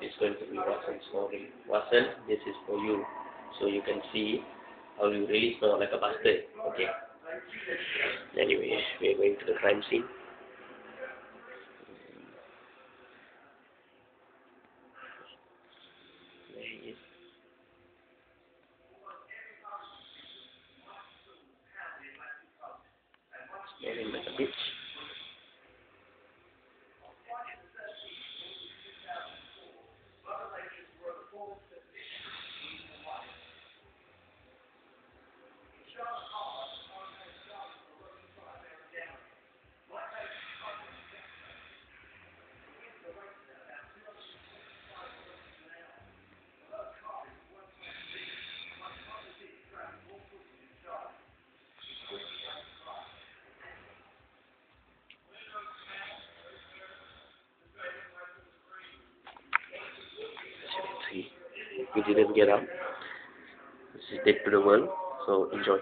is going to be Watson's story. Watson, this is for you, so you can see how you really smell like a bastard. Okay. Anyway, we are going to the crime scene. There he is. Smelling like a bitch. See, he didn't get up. This is dead to the world, so enjoy.